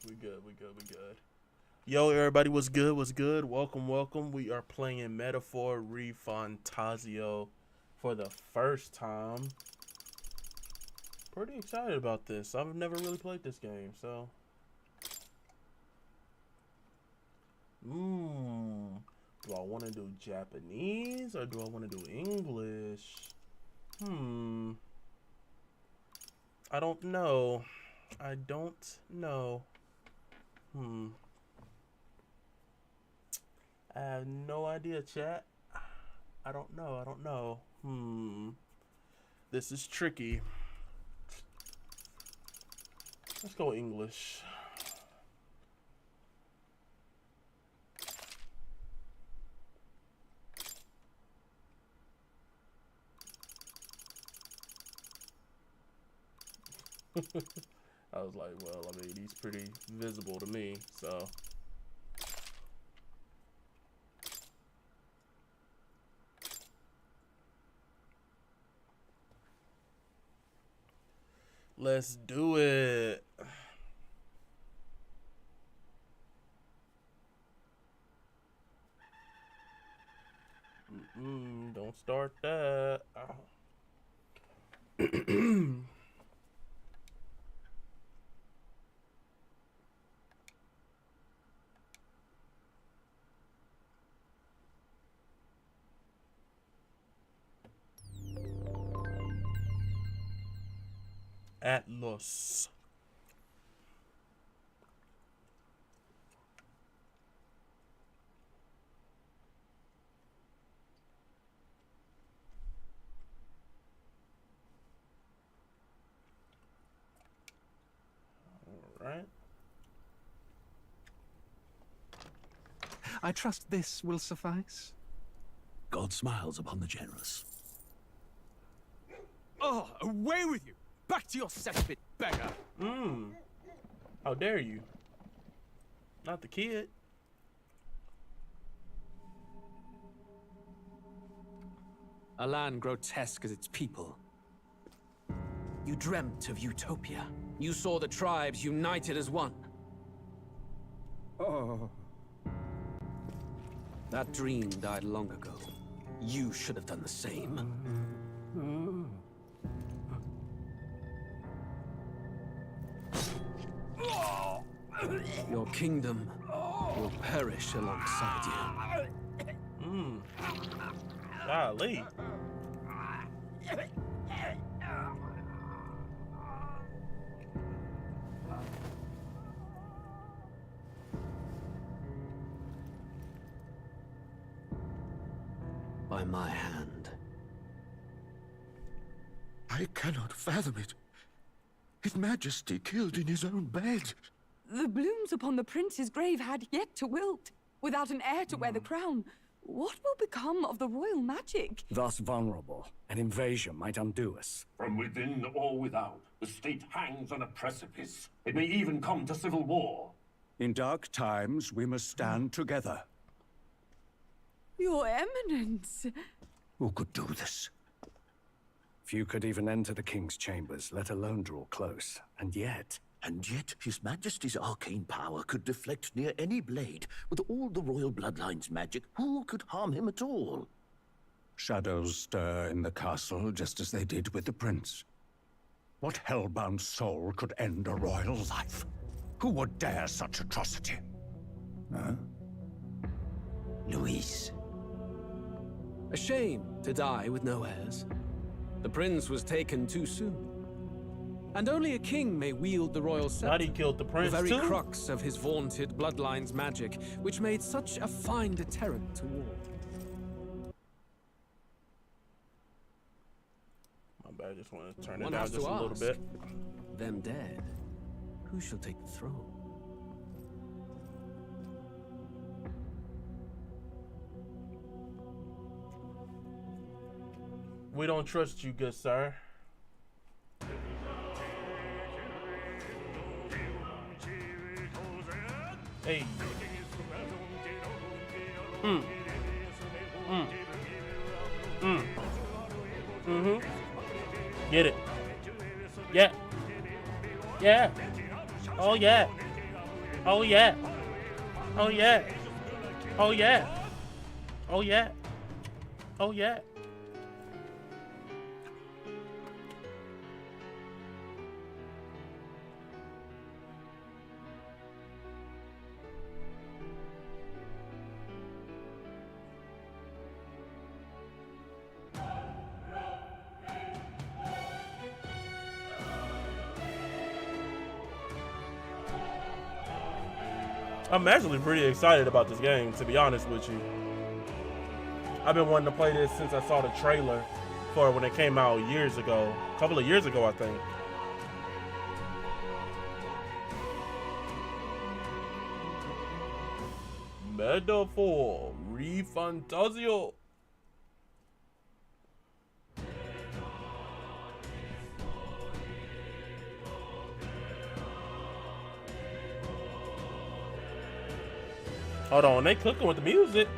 We good. We good. We good. Yo, everybody, what's good? What's good? Welcome, welcome. We are playing Metaphor ReFantazio for the first time. Pretty excited about this. I've never really played this game, so. Do I want to do Japanese or do I want to do English? I don't know. I don't know. I have no idea, chat. I don't know. I don't know. This is tricky. Let's go English. I was like, well, I mean, he's pretty visible to me, so. Let's do it. Don't start that. Atlas. All right. I trust this will suffice. God smiles upon the generous. Oh, away with you! Back to your cesspit, beggar! How dare you? Not the kid. A land grotesque as its people. You dreamt of utopia. You saw the tribes united as one. Oh. That dream died long ago. You should have done the same. Your kingdom will perish alongside you. Golly. By my hand. I cannot fathom it. His Majesty killed in his own bed. The blooms upon the prince's grave had yet to wilt. Without an heir to wear the crown, what will become of the royal magic? Thus vulnerable, an invasion might undo us. From within or without, the state hangs on a precipice. It may even come to civil war. In dark times, we must stand together. Your Eminence. Who could do this? Few could even enter the king's chambers, let alone draw close. And yet His Majesty's arcane power could deflect near any blade. With all the royal bloodline's magic, who could harm him at all? shadows stir in the castle just as they did with the prince. What hellbound soul could end a royal life? Who would dare such atrocity? Huh? Luis. A shame to die with no heirs. The prince was taken too soon. And only a king may wield the royal scepter. Not he killed the prince The very too? crux of his vaunted bloodline's magic, which made such a fine deterrent to war. My bad, I just want to turn it One down has just to a little ask. bit. Them dead, who shall take the throne? We don't trust you, good sir. Hey. Get it. Yeah. Yeah. Oh, yeah. Oh yeah. Oh yeah. Oh yeah. Oh yeah. Oh yeah. I'm actually pretty excited about this game, to be honest with you. I've been wanting to play this since I saw the trailer for it when it came out years ago. A couple of years ago, I think. Metaphor ReFantazio. Hold on, they cooking with the music.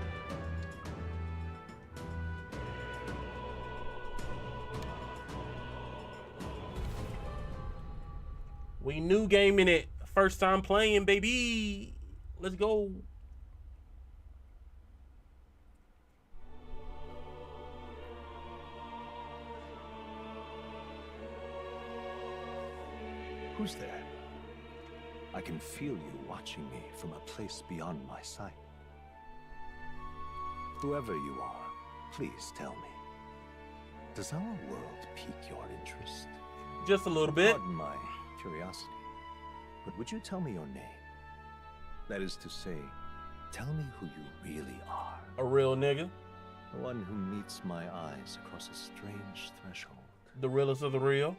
We new gaming it. First time playing, baby. Let's go. Who's there? I can feel you watching me from a place beyond my sight. Whoever you are, please tell me. Does our world pique your interest? Just a little bit. Pardon my curiosity, but would you tell me your name? That is to say, tell me who you really are. A real nigga. The one who meets my eyes across a strange threshold. The realest of the real.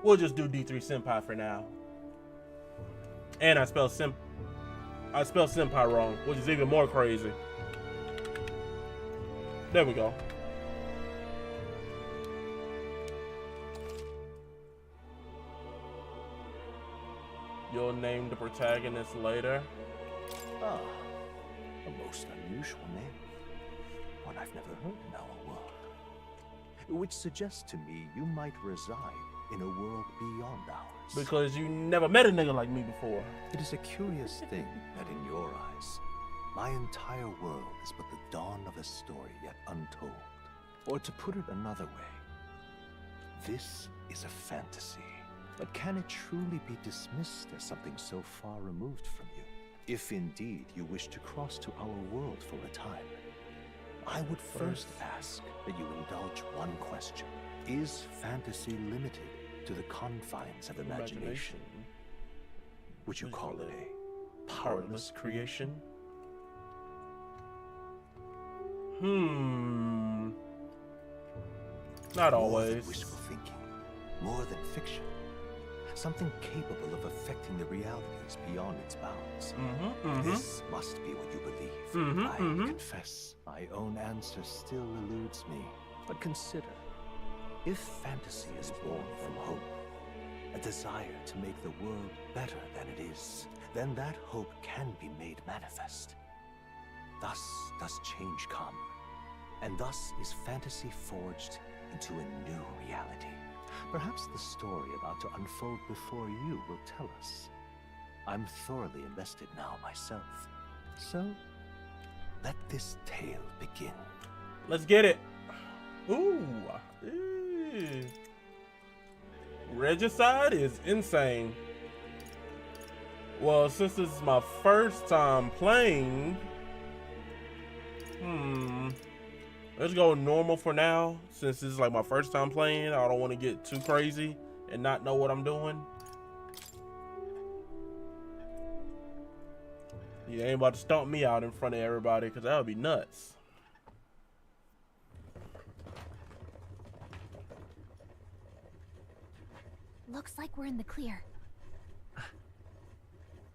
We'll just do D3 Senpai for now. And I spelled Senpai wrong, which is even more crazy. There we go. You'll name the protagonist later. Ah, a most unusual name. One I've never heard in our world. Which suggests to me you might reside in a world beyond ours. Because you never met a nigga like me before. It is a curious thing that in your eyes, my entire world is but the dawn of a story yet untold. Or to put it another way, this is a fantasy. But can it truly be dismissed as something so far removed from you? If indeed you wish to cross to our world for a time, I would first ask that you indulge one question. Is fantasy limited to the confines of imagination? Would you call it a powerless creation? Not More always. than wishful thinking, more than fiction. Something capable of affecting the realities beyond its bounds. This must be what you believe. I confess, my own answer still eludes me. But consider, if fantasy is born from hope, a desire to make the world better than it is, then that hope can be made manifest. Thus does change come, and thus is fantasy forged into a new reality. Perhaps the story about to unfold before you will tell us. I'm thoroughly invested now myself. So, let this tale begin. Let's get it. Ooh. Regicide is insane. Well, since this is my first time playing, let's go normal for now. Since this is like my first time playing, I don't want to get too crazy and not know what I'm doing. You ain't about to stomp me out in front of everybody, because that would be nuts. Looks like we're in the clear.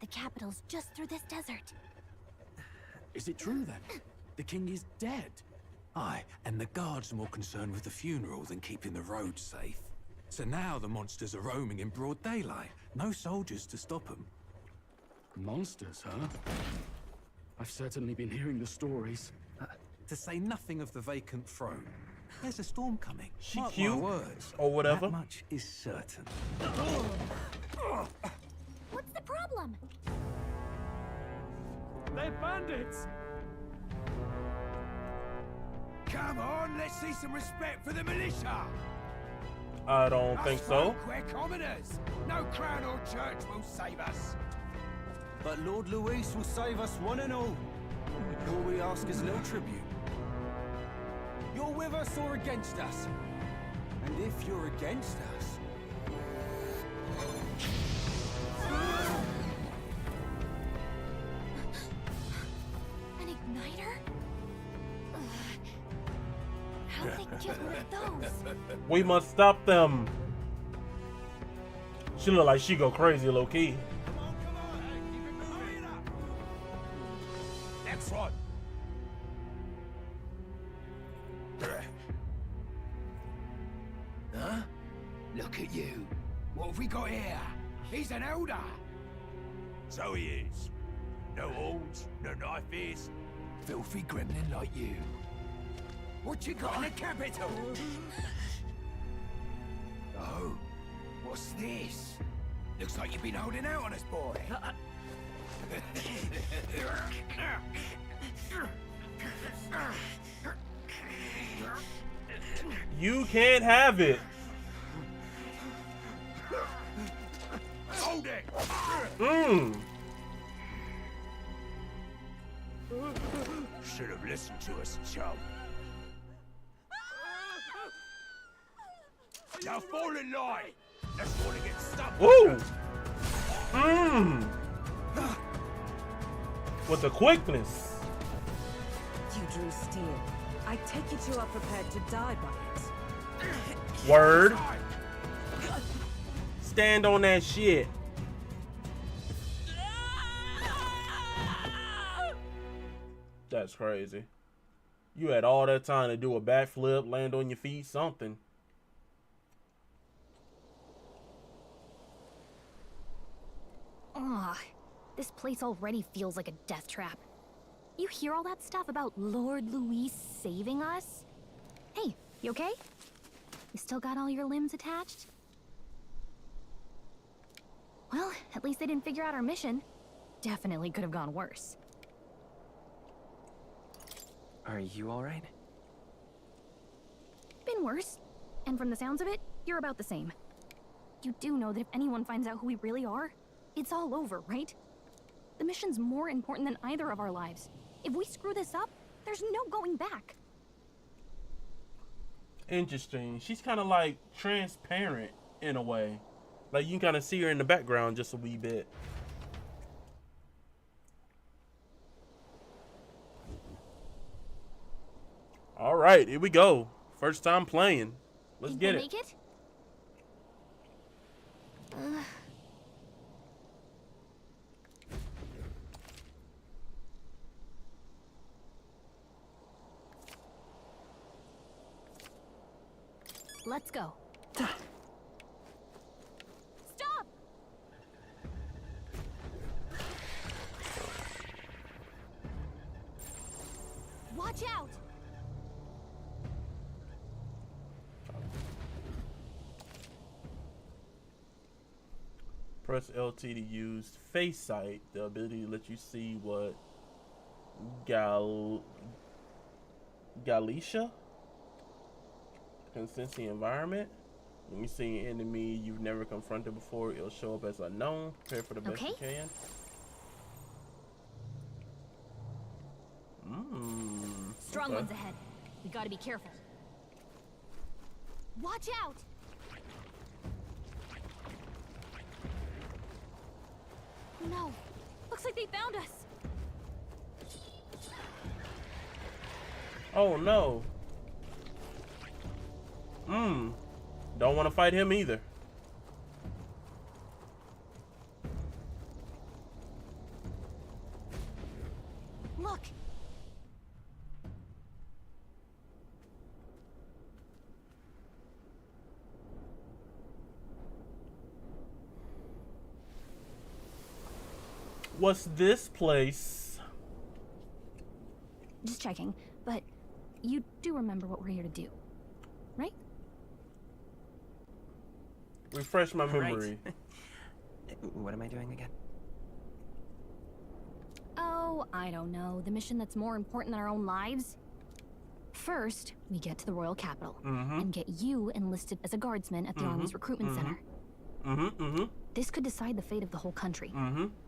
The capital's just through this desert. Is it true then? The king is dead? Aye, and the guards are more concerned with the funeral than keeping the roads safe. So now the monsters are roaming in broad daylight. No soldiers to stop them. Monsters, huh? I've certainly been hearing the stories. To say nothing of the vacant throne. There's a storm coming. She Mark cute my words. or whatever. That much is certain. What's the problem? They're bandits! Come on, let's see some respect for the militia. I don't think so. We're commoners. No crown or church will save us. But Lord Luis will save us one and all. All we ask is no tribute. You're with us or against us? And if you're against us... An igniter? How did they get one of those? We must stop them. She look like she go crazy low key. Come on, hey, keep it moving up. Next one. Huh? Look at you. What have we got here? He's an elder. So he is. No horns, no knife. Filthy gremlin like you. What you got in the capital? Oh, what's this? Looks like you've been holding out on us, boy. You can't have it. Hold it! Should have listened to us, chum. Now fall in line. Let's want to get stuck. Woo! With the quickness. You drew steel. I take it you are prepared to die by it. Word. Stand on that shit. That's crazy. You had all that time to do a backflip, land on your feet, something. Ugh, this place already feels like a death trap. You hear all that stuff about Lord Luis saving us? Hey, you okay? You still got all your limbs attached? Well, at least they didn't figure out our mission. Definitely could have gone worse. Are you alright? Been worse. And from the sounds of it, you're about the same. You do know that if anyone finds out who we really are, it's all over, right? The mission's more important than either of our lives. If we screw this up, there's no going back. Interesting. She's kind of like transparent in a way. Like you can kind of see her in the background just a wee bit. All right, here we go. First time playing. Let's get it. Make it? Let's go. Stop! Watch out! Press LT to use face sight, the ability to let you see what Galicia can sense the environment. When you see an enemy you've never confronted before, it'll show up as unknown. Prepare for the best you can. Strong ones ahead. We gotta be careful. Watch out! No. Looks like they found us. Oh no. Don't want to fight him either. Look. What's this place? Just checking, but you do remember what we're here to do, right? Refresh my memory. Right. What am I doing again? Oh, I don't know. The mission that's more important than our own lives? First, we get to the royal capital and get you enlisted as a guardsman at the Army's recruitment center. This could decide the fate of the whole country.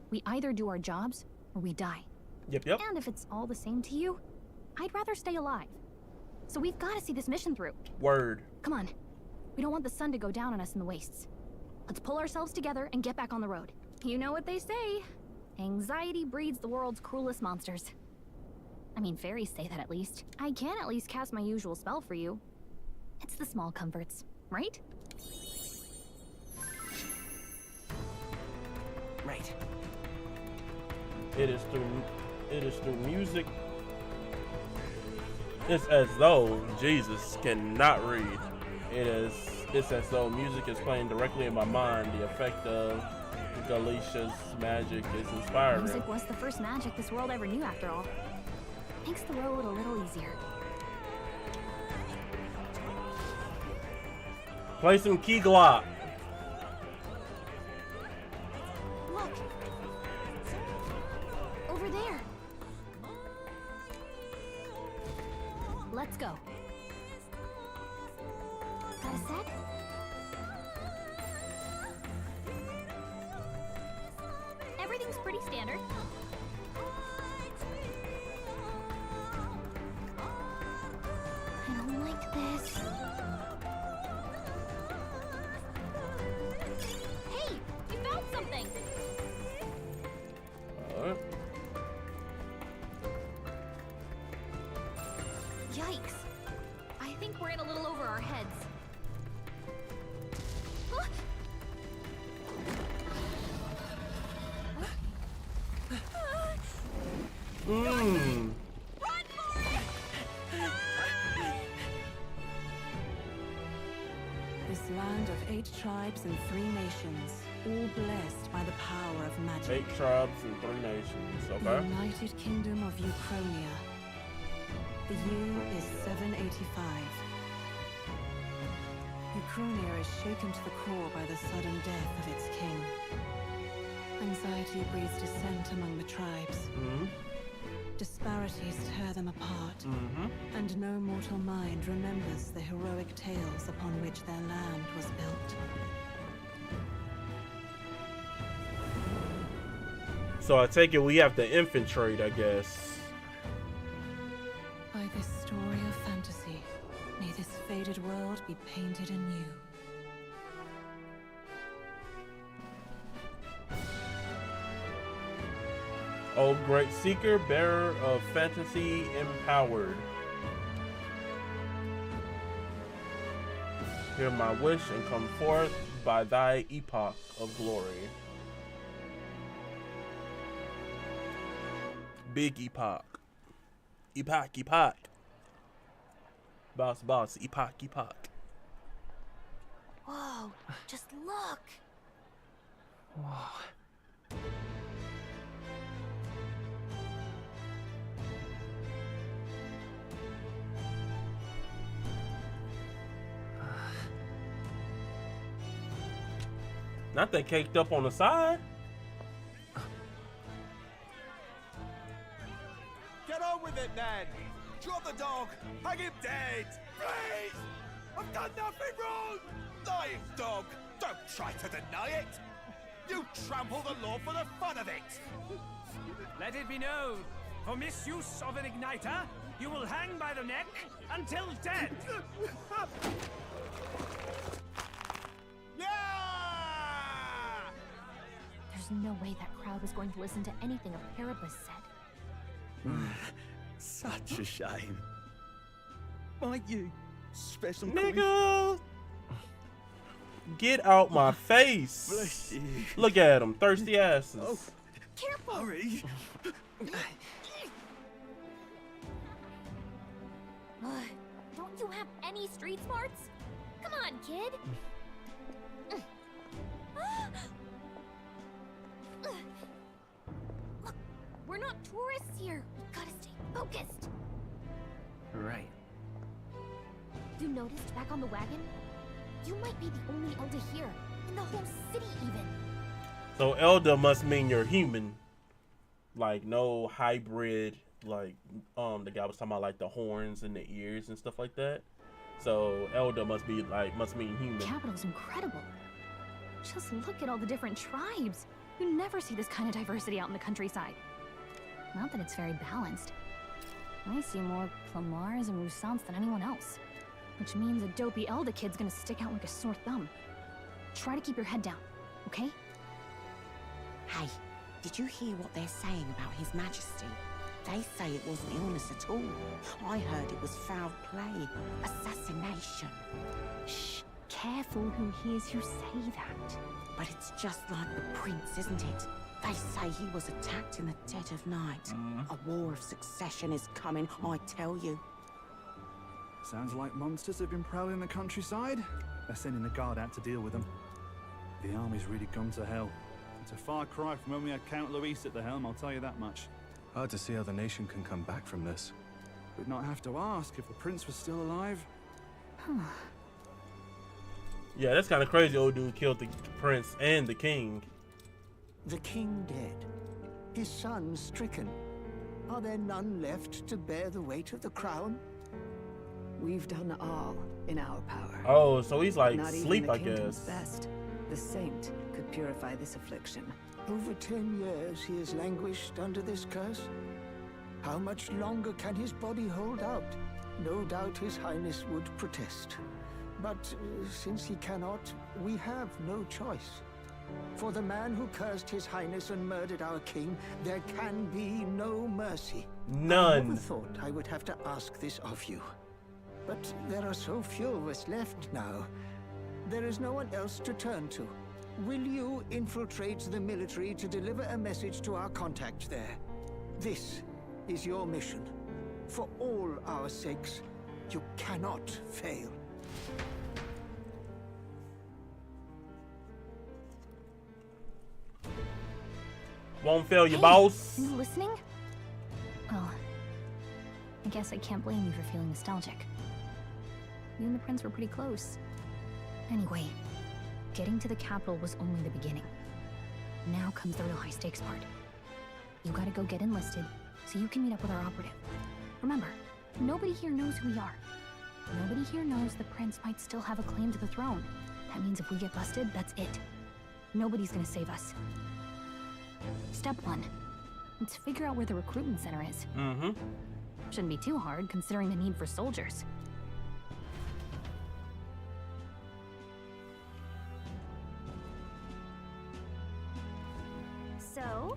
We either do our jobs or we die. Yep. And if it's all the same to you, I'd rather stay alive. So we've got to see this mission through. Word. Come on. We don't want the sun to go down on us in the wastes. Let's pull ourselves together and get back on the road. You know what they say. Anxiety breeds the world's cruelest monsters. I mean, fairies say that at least. I can at least cast my usual spell for you. It's the small comforts, right? Right. It is through music. It's as though Jesus cannot read. It's as though music is playing directly in my mind. The effect of Galicia's magic is inspiring. Music was the first magic this world ever knew, after all. Makes the road a little easier. Play some Key Glock. Look! Over there! Let's go. Got a sec? Everything's pretty standard. I don't like this. Hey! You found something! Yikes. I think we're in a little over our heads. This land of 8 tribes and 3 nations, all blessed by the power of magic. 8 tribes and 3 nations, okay. The United Kingdom of Ukrainia. The year is 785. Ukrainia is shaken to the core by the sudden death of its king. Anxiety breeds dissent among the tribes. Disparities tear them apart, and no mortal mind remembers the heroic tales upon which their land was built. So I take it we have to infiltrate, I guess. By this story of fantasy, may this faded world be painted anew. O great seeker, bearer of fantasy empowered. Hear my wish and come forth by thy epoch of glory. Big epoch. Epoch. Boss, epoch. Whoa, just look. Whoa. Not that caked up on the side. Get on with it, then! Drop the dog! Hang him dead! Please! I've done nothing wrong! Lying dog! Don't try to deny it! You trample the law for the fun of it! Let it be known, for misuse of an igniter, you will hang by the neck until dead! There's no way that crowd was going to listen to anything a Paribus said. Such a shame. Might you special Nigga! Get out my face! Bless you. Look at them, thirsty asses. Oh, careful! Hurry! Don't you have any street smarts? Come on, kid! It's here. We gotta stay focused. Right. You noticed back on the wagon? You might be the only Elder here. In the whole city, even. So Elder must mean you're human. Like no hybrid, like the guy was talking about like the horns and the ears and stuff like that. So Elder must be like mean human. The capital's incredible. Just look at all the different tribes. You never see this kind of diversity out in the countryside. Not that it's very balanced. I see more Plamars and Roussants than anyone else. Which means a dopey Elder kid's gonna stick out like a sore thumb. Try to keep your head down, okay? Hey, did you hear what they're saying about His Majesty? They say it wasn't illness at all. I heard it was foul play, assassination. Shh, careful who hears you say that. But it's just like the prince, isn't it? They say he was attacked in the dead of night. A war of succession is coming, I tell you. Sounds like monsters have been prowling the countryside. They're sending the guard out to deal with them. The army's really gone to hell. It's a far cry from when we had Count Luis at the helm, I'll tell you that much. Hard to see how the nation can come back from this. We'd not have to ask if the prince was still alive. Yeah, that's kind of crazy. Old dude killed the prince and the king. The king dead, his son stricken. Are there none left to bear the weight of the crown? We've done all in our power. Oh, so he's like Not sleep, even the I kingdom's guess. best. The saint could purify this affliction. Over 10 years he has languished under this curse. How much longer can his body hold out? No doubt His Highness would protest. But since he cannot, we have no choice. For the man who cursed His Highness and murdered our king, there can be no mercy. None. I never thought I would have to ask this of you. But there are so few of us left now. There is no one else to turn to. Will you infiltrate the military to deliver a message to our contact there? This is your mission. For all our sakes, you cannot fail. Won't fail you, boss. Are you listening? Well, I guess I can't blame you for feeling nostalgic. You and the prince were pretty close. Anyway, getting to the capital was only the beginning. Now comes the real high-stakes part. You gotta go get enlisted, so you can meet up with our operative. Remember, nobody here knows who we are. Nobody here knows the prince might still have a claim to the throne. That means if we get busted, that's it. Nobody's gonna save us. Step 1. Let's figure out where the recruitment center is. Shouldn't be too hard, considering the need for soldiers. So?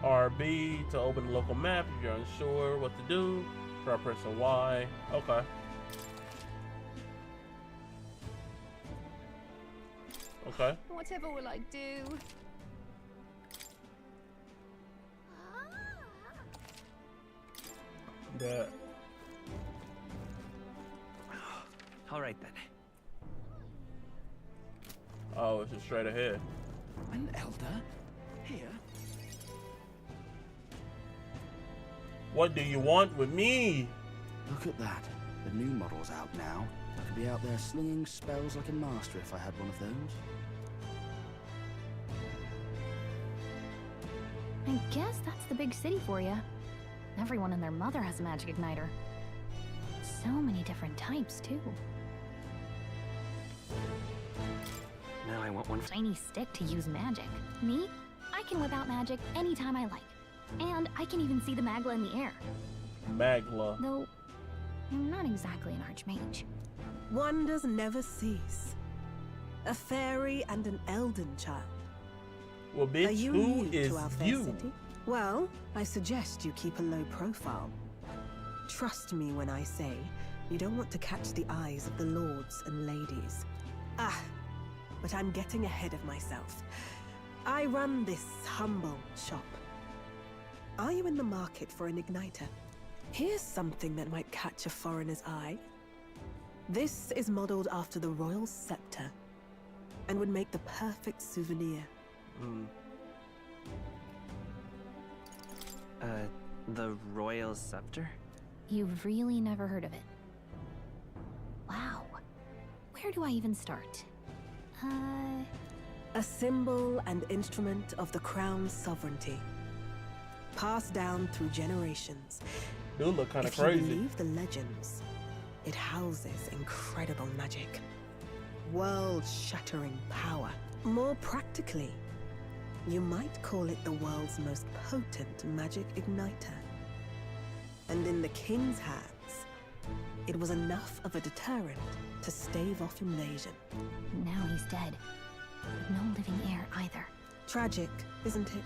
RB to open the local map if you're unsure what to do. Try pressing Y. Okay. Okay. Whatever will I do? That. All right then. Oh, it's just straight ahead. An elder? Here? What do you want with me? Look at that. The new model's out now. I could be out there slinging spells like a master if I had one of those. I guess that's the big city for you. Everyone and their mother has a magic igniter. So many different types, too. Now I want one. Tiny stick to use magic. Me? I can whip out magic anytime I like. And I can even see the Magla in the air. Magla. Though, I'm not exactly an archmage. Wonders never cease. A fairy and an Elden child. Well, bitch, Are you who new is to our fair you? city? Well, I suggest you keep a low profile. Trust me when I say you don't want to catch the eyes of the lords and ladies. Ah, but I'm getting ahead of myself. I run this humble shop. Are you in the market for an igniter? Here's something that might catch a foreigner's eye. This is modeled after the royal scepter. and would make the perfect souvenir. The royal scepter? You've really never heard of it? Wow. Where do I even start? A symbol and instrument of the crown's sovereignty. Passed down through generations. Dude look kind of If you crazy. believe the legends, it houses incredible magic. World-shattering power. More practically, you might call it the world's most potent magic igniter. And in the king's hands, it was enough of a deterrent to stave off invasion. Now he's dead. No living heir either. Tragic, isn't it?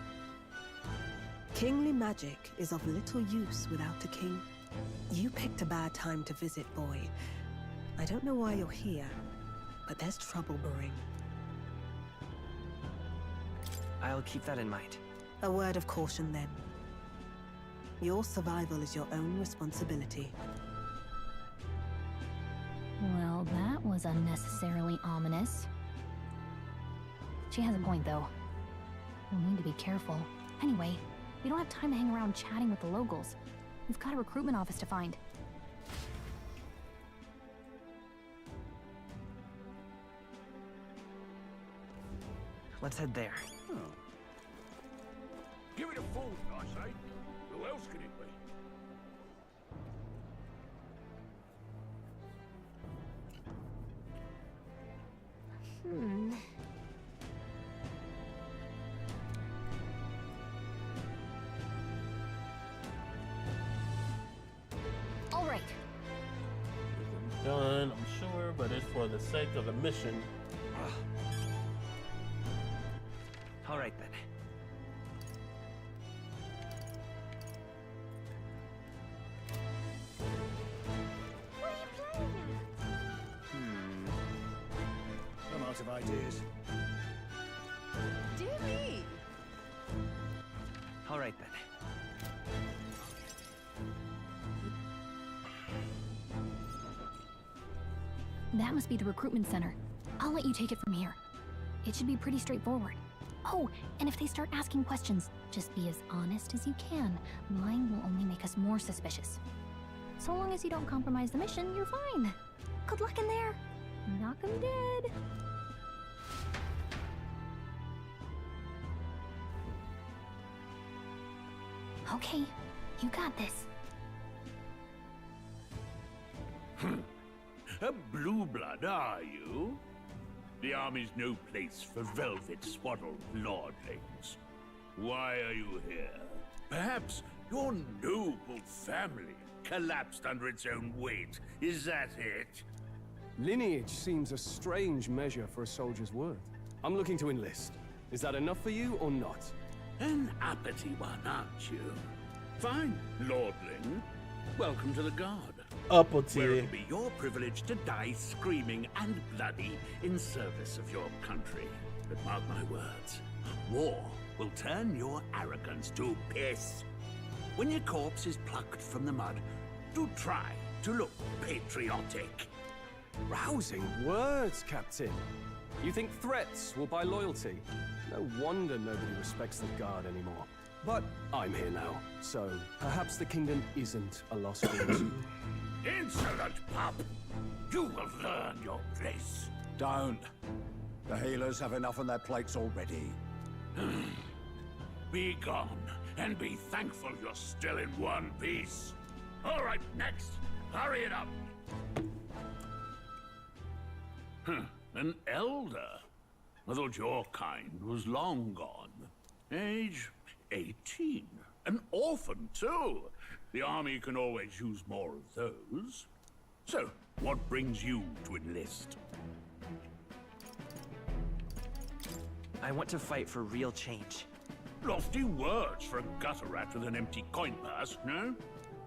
Kingly magic is of little use without a king. You picked a bad time to visit, boy. I don't know why you're here, but there's trouble brewing. I'll keep that in mind. A word of caution, then. Your survival is your own responsibility. Well, that was unnecessarily ominous. She has a point, though. We'll need to be careful. Anyway, we don't have time to hang around chatting with the locals. We've got a recruitment office to find. Let's head there. Give it a fold, I say. Who else could it be? All right. Done, I'm sure, but it's for the sake of the mission. All right then. I'm out of ideas. Dear me. All right then. That must be the recruitment center. I'll let you take it from here. It should be pretty straightforward. Oh, and if they start asking questions, just be as honest as you can. Lying will only make us more suspicious. So long as you don't compromise the mission, you're fine. Good luck in there. Knock 'em dead. Okay, you got this. A blue blood, are you? The army's no place for velvet-swaddled lordlings. Why are you here? Perhaps your noble family collapsed under its own weight. Is that it? Lineage seems a strange measure for a soldier's worth. I'm looking to enlist. Is that enough for you or not? An uppity one, aren't you? Fine, lordling. Welcome to the Guard. Uppity. Where it'll be your privilege to die screaming and bloody in service of your country. But mark my words, war will turn your arrogance to piss. When your corpse is plucked from the mud, do try to look patriotic. Rousing words, Captain. You think threats will buy loyalty? No wonder nobody respects the Guard anymore. But I'm here now, so perhaps the kingdom isn't a lost cause. Insolent pup! You will learn your place. Don't. The healers have enough on their plates already. Be gone, and be thankful you're still in one piece. All right, next. Hurry it up. An elder? I thought your kind was long gone. Age 18. An orphan, too. The army can always use more of those. So, what brings you to enlist? I want to fight for real change. Lofty words for a gutter rat with an empty coin purse, no?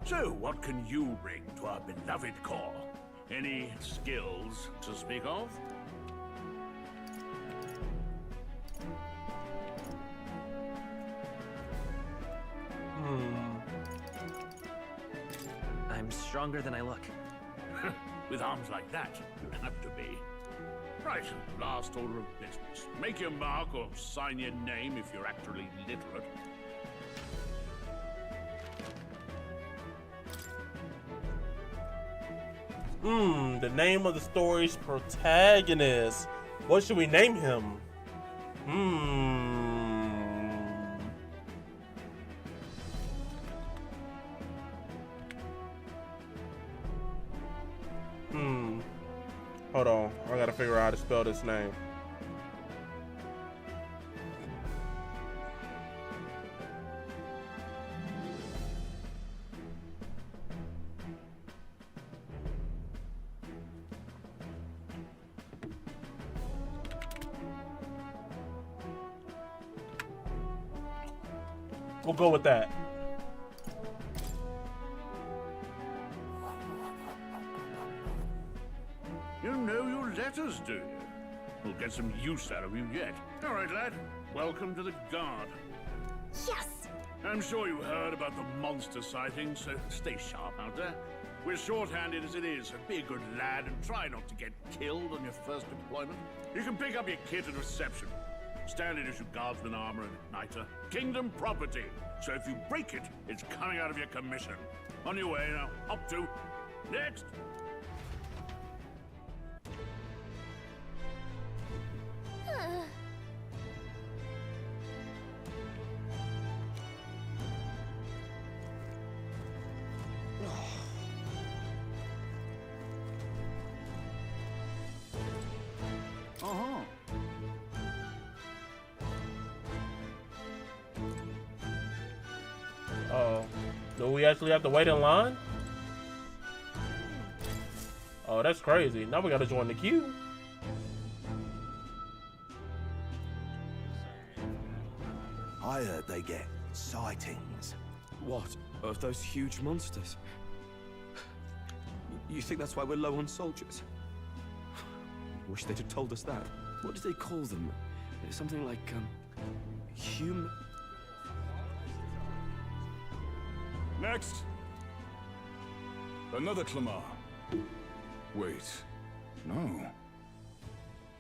So, what can you bring to our beloved corps? Any skills to speak of? I'm stronger than I look. With arms like that, you'd have to be. Right, last order of business. Make your mark or sign your name if you're actually literate. The name of the story's protagonist. What should we name him? Hold on. I gotta figure out how to spell this name. We'll go with that. You know your letters, do you? We'll get some use out of you yet. All right, lad. Welcome to the Guard. Yes! I'm sure you heard about the monster sightings, so stay sharp out there. We're short-handed as it is, so be a good lad and try not to get killed on your first deployment. You can pick up your kit at reception. Standard issue guardsman armor and igniter. Kingdom property. So if you break it, it's coming out of your commission. On your way now. Up to. Next. Do we actually have to wait in line? Oh, that's crazy. Now we gotta join the queue. I heard they get sightings. What? Of those huge monsters? You think that's why we're low on soldiers? Wish they'd have told us that. What did they call them? Something like, human... Next! Another Clamar. Wait. No.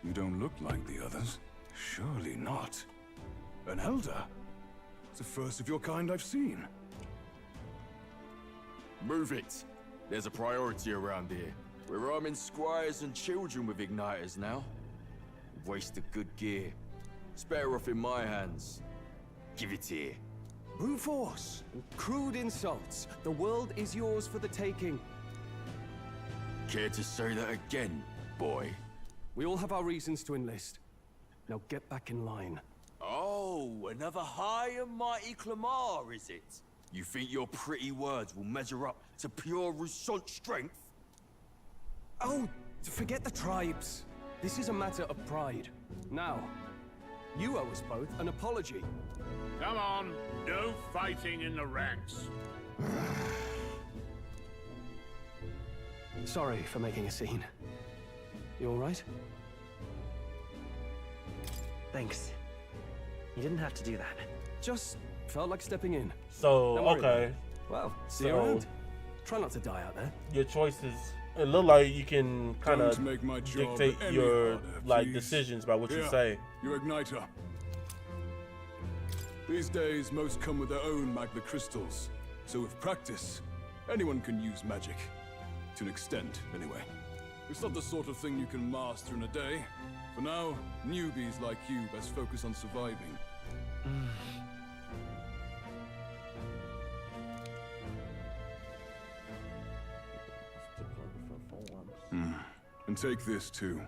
You don't look like the others. Surely not. An elder? It's the first of your kind I've seen. Move it. There's a priority around here. We're arming squires and children with igniters now. Waste of good gear. It's better off in my hands. Give it here. Brute force! Crude insults. The world is yours for the taking. Care to say that again, boy? We all have our reasons to enlist. Now get back in line. Oh, another high and mighty Clamar, is it? You think your pretty words will measure up to pure Rousseau strength? Oh, forget the tribes. This is a matter of pride. Now, you owe us both an apology. Come on, no fighting in the ranks. Sorry for making a scene. You all right? Thanks. You didn't have to do that. Just felt like stepping in. So, okay. Well, see you around. Try not to die out there. Your choices. It look like you can kind of dictate your harder, decisions by what you Here, say. Your igniter. These days, most come with their own magna crystals. So with practice, anyone can use magic. To an extent, anyway. It's not the sort of thing you can master in a day. For now, newbies like you best focus on surviving. And take this too.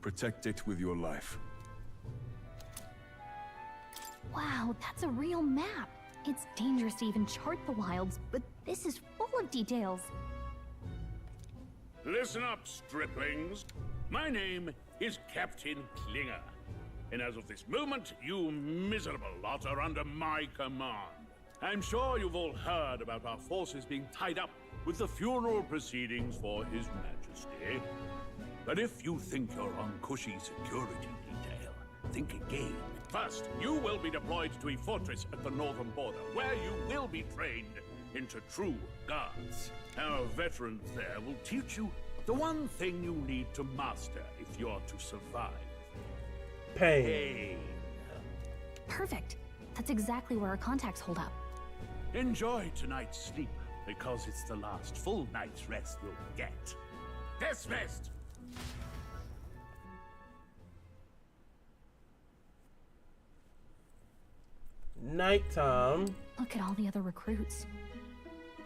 Protect it with your life. Wow, that's a real map. It's dangerous to even chart the wilds, but this is full of details. Listen up, striplings. My name is Captain Klinger. And as of this moment, you miserable lot are under my command. I'm sure you've all heard about our forces being tied up with the funeral proceedings for His Majesty. But if you think you're on cushy security detail, think again. First, you will be deployed to a fortress at the northern border, where you will be trained into true guards. Our veterans there will teach you The one thing you need to master if you're to survive. Pain. Perfect. That's exactly where our contacts hold up. Enjoy tonight's sleep, because it's the last full night's rest you'll get. Dismissed! Nighttime. Look at all the other recruits.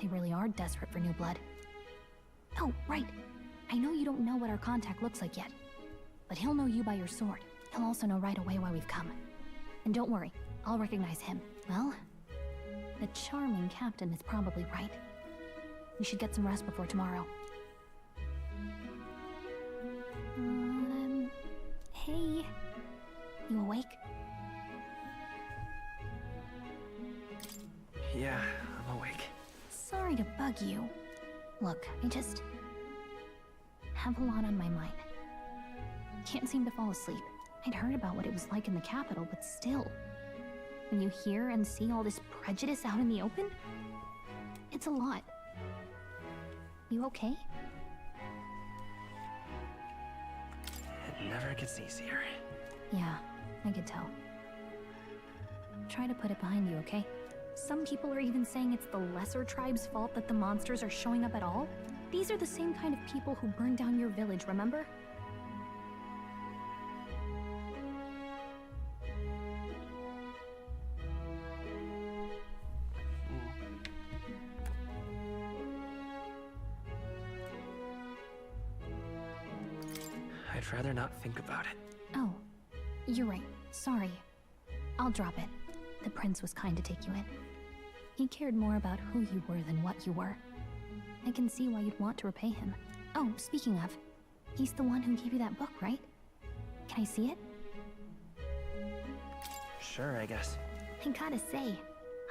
They really are desperate for new blood. Oh, right. I know you don't know what our contact looks like yet, but he'll know you by your sword. He'll also know right away why we've come. And don't worry, I'll recognize him. Well, the charming captain is probably right. We should get some rest before tomorrow. Hey. You awake? Yeah, I'm awake. Sorry to bug you. Look, I just have a lot on my mind. Can't seem to fall asleep. I'd heard about what it was like in the capital, but still. When you hear and see all this prejudice out in the open, it's a lot. You okay? It never gets easier. Yeah, I could tell. Try to put it behind you, okay? Some people are even saying it's the lesser tribe's fault that the monsters are showing up at all. These are the same kind of people who burned down your village, remember? I'd rather not think about it. Oh, you're right. Sorry. I'll drop it. The prince was kind to take you in. He cared more about who you were than what you were. I can see why you'd want to repay him. Oh, speaking of, he's the one who gave you that book, right? Can I see it? Sure, I guess. I gotta say,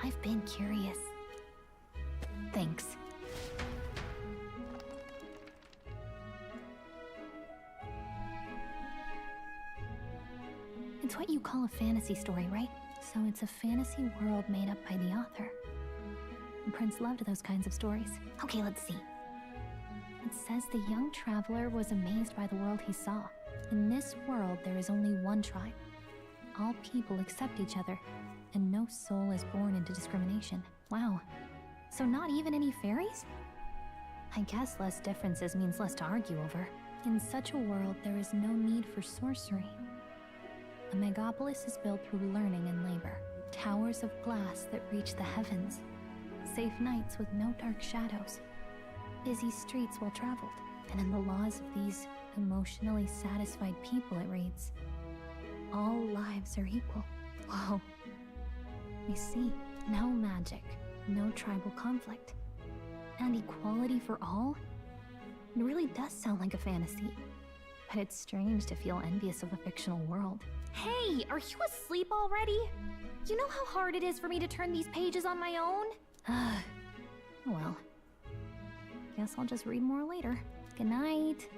I've been curious. Thanks. It's what you call a fantasy story, right? So it's a fantasy world made up by the author. And Prince loved those kinds of stories. Okay, let's see. It says the young traveler was amazed by the world he saw. In this world, there is only one tribe. All people accept each other, and no soul is born into discrimination. Wow. So not even any fairies? I guess less differences means less to argue over. In such a world, there is no need for sorcery. A megapolis is built through learning and labor. Towers of glass that reach the heavens. Safe nights with no dark shadows. Busy streets well traveled. And in the laws of these emotionally satisfied people, it reads, all lives are equal. Whoa. I see. No magic, no tribal conflict, and equality for all? It really does sound like a fantasy. But it's strange to feel envious of a fictional world. Hey, are you asleep already? You know how hard it is for me to turn these pages on my own? Well, guess I'll just read more later. Good night.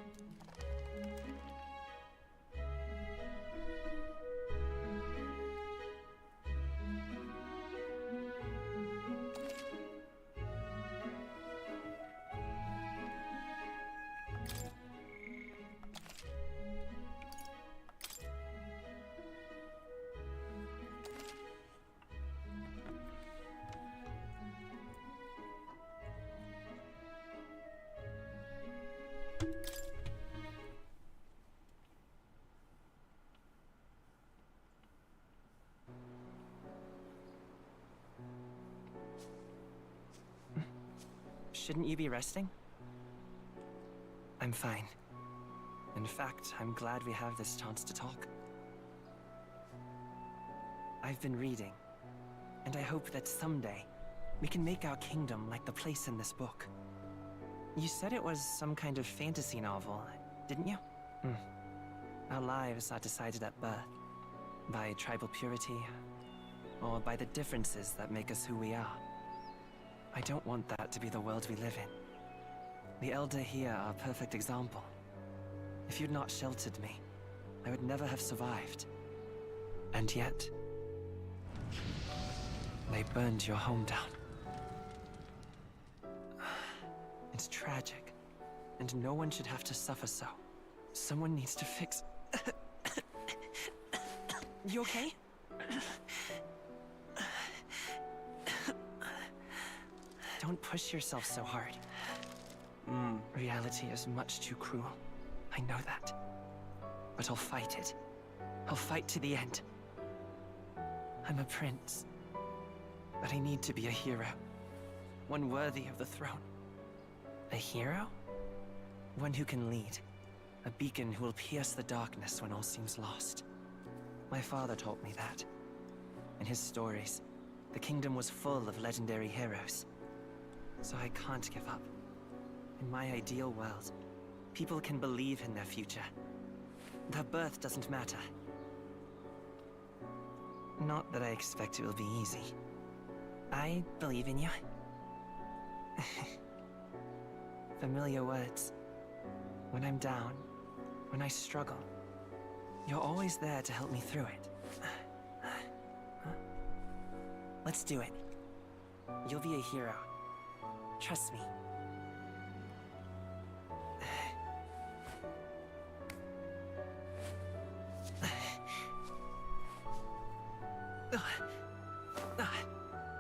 Shouldn't you be resting? I'm fine. In fact, I'm glad we have this chance to talk. I've been reading, and I hope that someday we can make our kingdom like the place in this book. You said it was some kind of fantasy novel, didn't you? Our lives are decided at birth, by tribal purity, or by the differences that make us who we are. I don't want that to be the world we live in. The Elder here are a perfect example. If you'd not sheltered me, I would never have survived. And yet, they burned your home down. It's tragic, And no one should have to suffer so. Someone needs to fix... You okay? Don't push yourself so hard. Reality is much too cruel. I know that. But I'll fight it. I'll fight to the end. I'm a prince. But I need to be a hero. One worthy of the throne. A hero? One who can lead. A beacon who will pierce the darkness when all seems lost. My father taught me that. In his stories, the kingdom was full of legendary heroes. So I can't give up. In my ideal world, people can believe in their future. Their birth doesn't matter. Not that I expect it will be easy. I believe in you. Familiar words. When I'm down, when I struggle, you're always there to help me through it. Let's do it. You'll be a hero. Trust me.